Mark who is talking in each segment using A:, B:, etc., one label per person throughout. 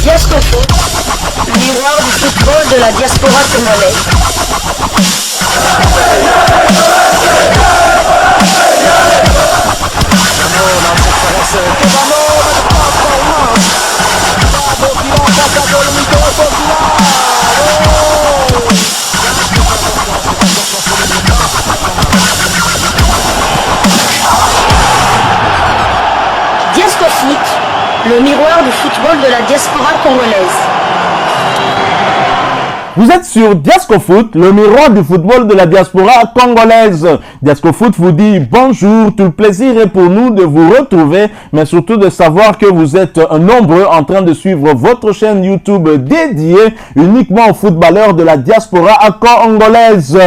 A: Diasco Foot, miroir du football de la diaspora congolaise. Diasco Foot, le miroir du football de la diaspora congolaise.
B: Vous êtes sur Diasco Foot, le miroir du football de la diaspora congolaise. Diasco Foot vous dit bonjour, tout le plaisir est pour nous de vous retrouver, mais surtout de savoir que vous êtes nombreux en train de suivre votre chaîne YouTube dédiée uniquement aux footballeurs de la diaspora congolaise.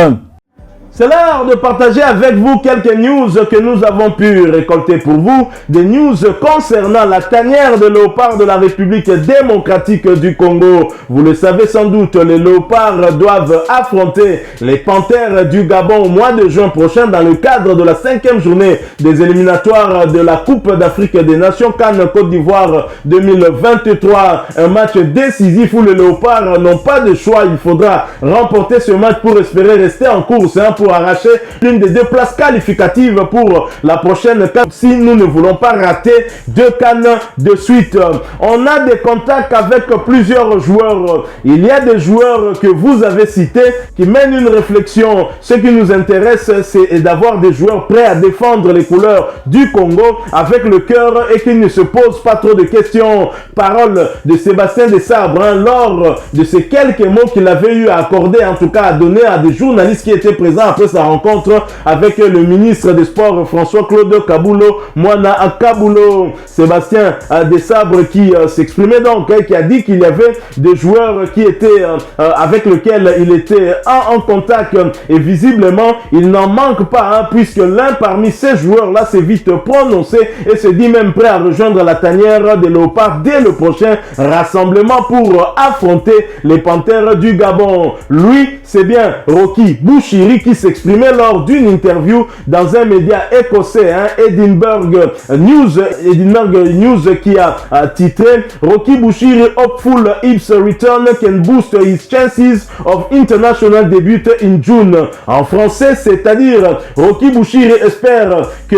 B: C'est l'heure de partager avec vous quelques news que nous avons pu récolter pour vous. Des news concernant la tanière de léopards de la République démocratique du Congo. Vous le savez sans doute, les léopards doivent affronter les panthères du Gabon au mois de juin prochain dans le cadre de la 5e journée des éliminatoires de la Coupe d'Afrique des Nations CAN Côte d'Ivoire 2023. Un match décisif où les léopards n'ont pas de choix. Il faudra remporter ce match pour espérer rester en course, pour arracher l'une des 2 places qualificatives pour la prochaine CAN si nous ne voulons pas rater 2 CAN de suite. On a des contacts avec plusieurs joueurs. Il y a des joueurs que vous avez cités qui mènent une réflexion. Ce qui nous intéresse, c'est d'avoir des joueurs prêts à défendre les couleurs du Congo avec le cœur et qui ne se posent pas trop de questions. Parole de Sébastien Desabre lors de ces quelques mots qu'il avait eu à accorder, en tout cas à donner à des journalistes qui étaient présents après sa rencontre avec le ministre des Sports François-Claude Kaboulo, Moana Kaboulo. Sébastien Desabre qui s'exprimait donc, qui a dit qu'il y avait des joueurs qui étaient avec lesquels il était en contact et visiblement il n'en manque pas, puisque l'un parmi ces joueurs-là s'est vite prononcé et se dit même prêt à rejoindre la tanière des léopards dès le prochain rassemblement pour affronter les panthères du Gabon. Lui, c'est bien Rocky Bouchiri qui s'exprimait lors d'une interview dans un média écossais, Edinburgh News, qui a titré Rocky Bouchiri hopeful Hibs return can boost his chances of international debut in June. En français, c'est-à-dire Rocky Bouchiri espère que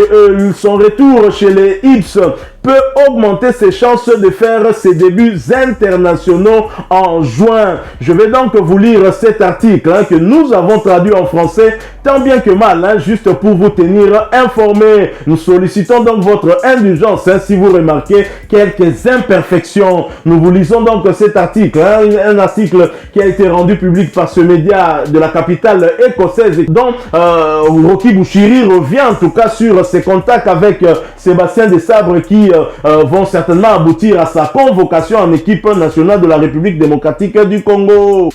B: son retour chez les Hibs peut augmenter ses chances de faire ses débuts internationaux en juin. Je vais donc vous lire cet article que nous avons traduit en français tant bien que mal, juste pour vous tenir informés. Nous sollicitons donc votre indulgence si vous remarquez quelques imperfections. Nous vous lisons donc cet article, un article qui a été rendu public par ce média de la capitale écossaise, dont Rocky Bouchiri revient en tout cas sur ses contacts avec Sébastien Desabre qui vont certainement aboutir à sa convocation en équipe nationale de la République démocratique du Congo.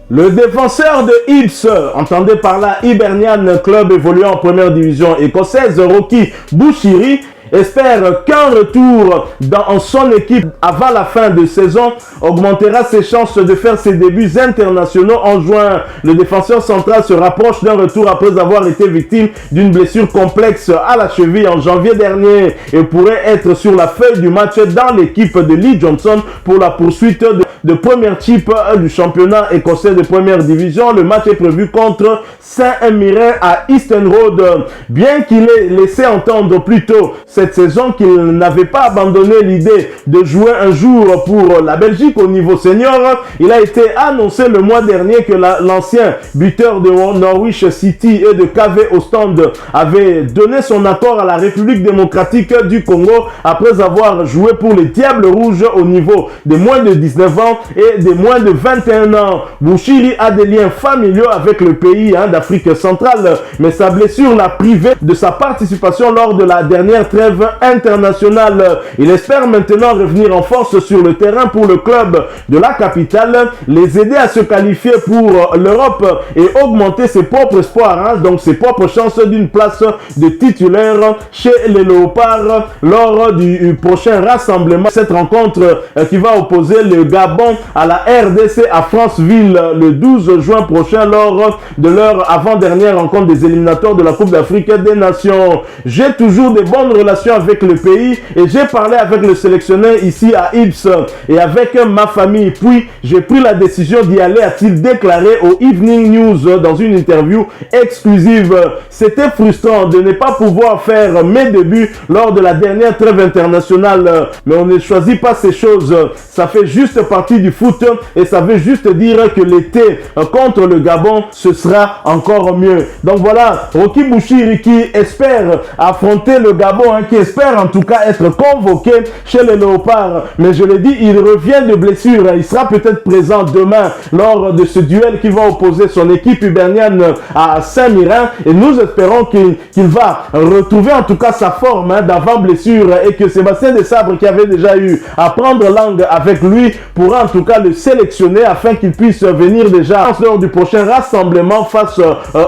B: Le défenseur de Hibs, entendez par là Hibernian, club évoluant en première division écossaise, Rocky Bouchiri, espère qu'un retour dans son équipe avant la fin de saison augmentera ses chances de faire ses débuts internationaux en juin. Le défenseur central se rapproche d'un retour après avoir été victime d'une blessure complexe à la cheville en janvier dernier et pourrait être sur la feuille du match dans l'équipe de Lee Johnson pour la poursuite de première type du championnat écossais de première division. Le match est prévu contre Saint-Mirren à Easton Road. Bien qu'il ait laissé entendre plus tôt cette saison qu'il n'avait pas abandonné l'idée de jouer un jour pour la Belgique au niveau senior, il a été annoncé le mois dernier que l'ancien buteur de Norwich City et de KV Ostende avait donné son accord à la République démocratique du Congo après avoir joué pour les Diables Rouges au niveau des moins de 19 ans et des moins de 21 ans. Bouchiri a des liens familiaux avec le pays d'Afrique centrale, mais sa blessure l'a privé de sa participation lors de la dernière trêve internationale. Il espère maintenant revenir en force sur le terrain pour le club de la capitale, les aider à se qualifier pour l'Europe et augmenter ses propres espoirs, donc ses propres chances d'une place de titulaire chez les Léopards lors du prochain rassemblement. Cette rencontre qui va opposer le Gabon à la RDC à Franceville le 12 juin prochain lors de leur avant-dernière rencontre des éliminatoires de la Coupe d'Afrique des Nations. J'ai toujours des bonnes relations relations avec le pays et j'ai parlé avec le sélectionneur ici à Ips et avec ma famille. Puis j'ai pris la décision d'y aller, a-t-il déclaré au Evening News dans une interview exclusive. C'était frustrant de ne pas pouvoir faire mes débuts lors de la dernière trêve internationale, mais on ne choisit pas ces choses. Ça fait juste partie du foot et ça veut juste dire que l'été contre le Gabon, ce sera encore mieux. Donc voilà, Roki Bouchiri qui espère affronter le Gabon, qui espère en tout cas être convoqué chez les Léopards. Mais je l'ai dit, il revient de blessure. Il sera peut-être présent demain lors de ce duel qui va opposer son équipe hibernienne à Saint-Mirin. Et nous espérons qu'il va retrouver en tout cas sa forme d'avant blessure et que Sébastien Desabre, qui avait déjà eu à prendre langue avec lui, pourra en tout cas le sélectionner afin qu'il puisse venir déjà lors du prochain rassemblement face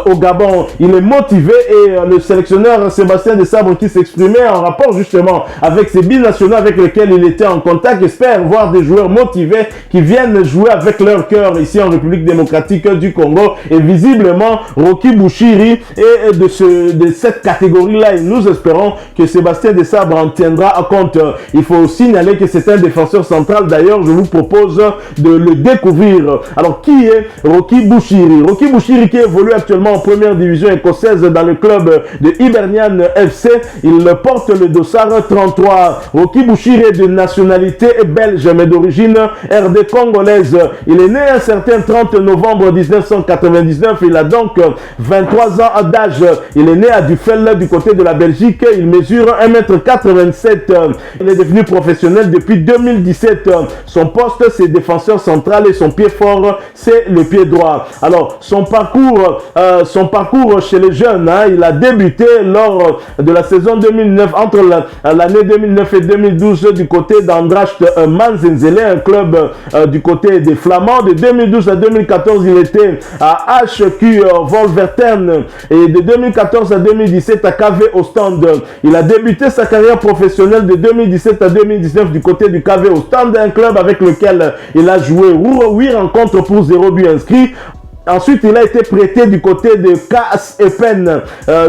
B: au Gabon. Il est motivé et le sélectionneur Sébastien Desabre, qui s'exprimait en rapport justement avec ces binationaux avec lesquels il était en contact, espère voir des joueurs motivés qui viennent jouer avec leur cœur ici en République démocratique du Congo. Et visiblement, Roki Bouchiri est de cette catégorie-là et nous espérons que Sébastien Desabre en tiendra compte. Il faut signaler que c'est un défenseur central. D'ailleurs, je vous propose de le découvrir. Alors, qui est Roki Bouchiri? Roki Bouchiri qui évolue actuellement en première division écossaise dans le club de Hibernian FC. Il porte le dossard 33. Roki Bouchiri est de nationalité belge mais d'origine RD congolaise. Il est né un certain 30 novembre 1999. Il a donc 23 ans d'âge. Il est né à Duffel du côté de la Belgique. Il mesure 1m87. Il est devenu professionnel depuis 2017. Son poste c'est défenseur central et son pied fort c'est le pied droit. Alors son parcours chez les jeunes, il a débuté lors de la saison 2009, entre l'année 2009 et 2012 du côté d'Andracht Manzenzele, un club du côté des Flamands. De 2012 à 2014, il était à HQ Wolvertern et de 2014 à 2017 à KV Ostende. Il a débuté sa carrière professionnelle de 2017 à 2019 du côté du KV Ostende, un club avec lequel il a joué 8 rencontres pour 0 but inscrit. Ensuite, il a été prêté du côté de KS Epen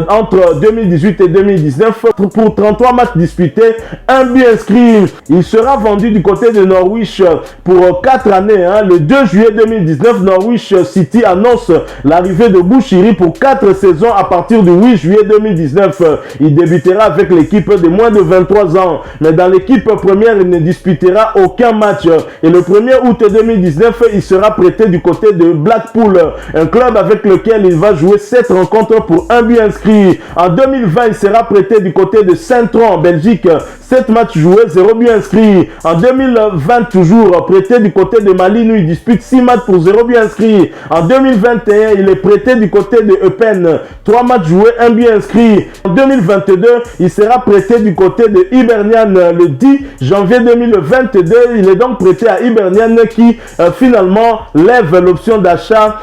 B: entre 2018 et 2019 pour 33 matchs disputés, 1 but inscrit. Il sera vendu du côté de Norwich pour 4 années. Le 2 juillet 2019, Norwich City annonce l'arrivée de Bouchiri pour 4 saisons à partir du 8 juillet 2019. Il débutera avec l'équipe de moins de 23 ans. Mais dans l'équipe première, il ne disputera aucun match. Et le 1er août 2019, il sera prêté du côté de Blackpool, un club avec lequel il va jouer 7 rencontres pour 1 but inscrit. En 2020, il sera prêté du côté de Saint-Tron en Belgique, 7 matchs joués, 0 but inscrit. En 2020, toujours prêté du côté de Malines où il dispute 6 matchs pour 0 but inscrit. En 2021, il est prêté du côté de Eupen, 3 matchs joués, 1 but inscrit. En 2022, il sera prêté du côté de Hibernian le 10 janvier 2022. Il est donc prêté à Hibernian qui finalement lève l'option d'achat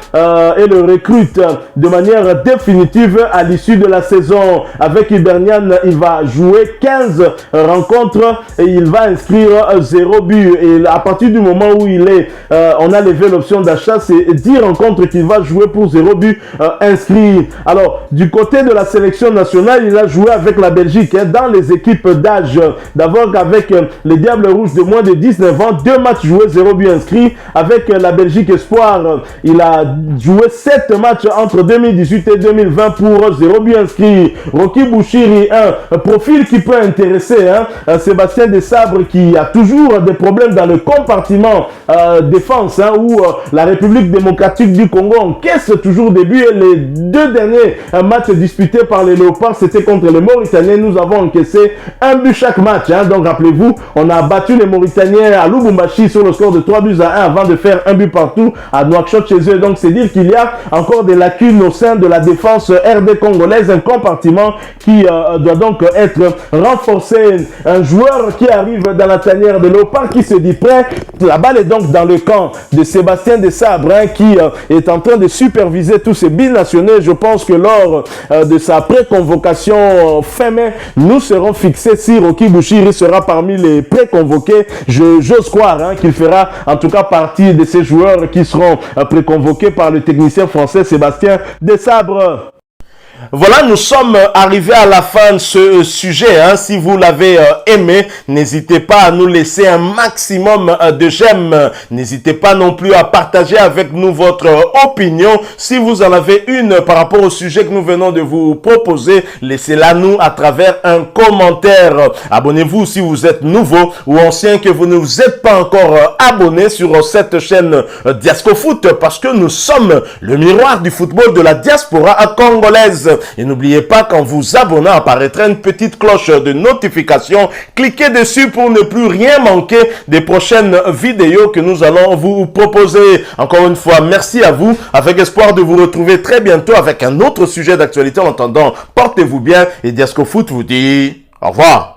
B: et le recrute de manière définitive à l'issue de la saison. Avec Hibernian, il va jouer 15 rencontres et il va inscrire 0 but. Et à partir du moment où on a levé l'option d'achat, c'est 10 rencontres qu'il va jouer pour 0 but inscrit. Alors, du côté de la sélection nationale, il a joué avec la Belgique dans les équipes d'âge. D'abord avec les Diables Rouges de moins de 19 ans, 2 matchs joués, 0 but inscrit. Avec la Belgique Espoir, il a joué 7 matchs entre 2018 et 2020 pour 0 but inscrit. Roki Bouchiri, un profil qui peut intéresser Sébastien Desabre, qui a toujours des problèmes dans le compartiment défense, où la République démocratique du Congo encaisse toujours des buts. Et les 2 derniers matchs disputés par les Léopards, c'était contre les Mauritaniens. Nous avons encaissé 1 but chaque match. Donc rappelez-vous, on a battu les Mauritaniens à Lubumbashi sur le score de 3 buts à 1 avant de faire 1 but partout à Nouakchott chez eux. Donc c'est dire qu'il y a encore des lacunes au sein de la défense RD congolaise, un compartiment qui doit donc être renforcé. Un joueur qui arrive dans la tanière de Léopard qui se dit prêt. La balle est donc dans le camp de Sébastien Desabre qui est en train de superviser tous ces binationaux. Je pense que lors de sa pré-convocation fin mai, nous serons fixés si Roki Bouchiri sera parmi les pré-convoqués. J'ose croire qu'il fera en tout cas partie de ces joueurs qui seront pré-convoqués par le technicien français Sébastien Desabre. Voilà, nous sommes arrivés à la fin de ce sujet. Hein. Si vous l'avez aimé, n'hésitez pas à nous laisser un maximum de j'aime. N'hésitez pas non plus à partager avec nous votre opinion. Si vous en avez une par rapport au sujet que nous venons de vous proposer, laissez-la nous à travers un commentaire. Abonnez-vous si vous êtes nouveau ou ancien que vous ne vous êtes pas encore abonné sur cette chaîne Diasco Foot, parce que nous sommes le miroir du football de la diaspora congolaise. Et n'oubliez pas qu'en vous abonnant apparaîtra une petite cloche de notification. Cliquez dessus pour ne plus rien manquer des prochaines vidéos que nous allons vous proposer. Encore une fois, merci à vous, avec espoir de vous retrouver très bientôt avec un autre sujet d'actualité. En attendant, portez-vous bien et Diasco Foot vous dit au revoir.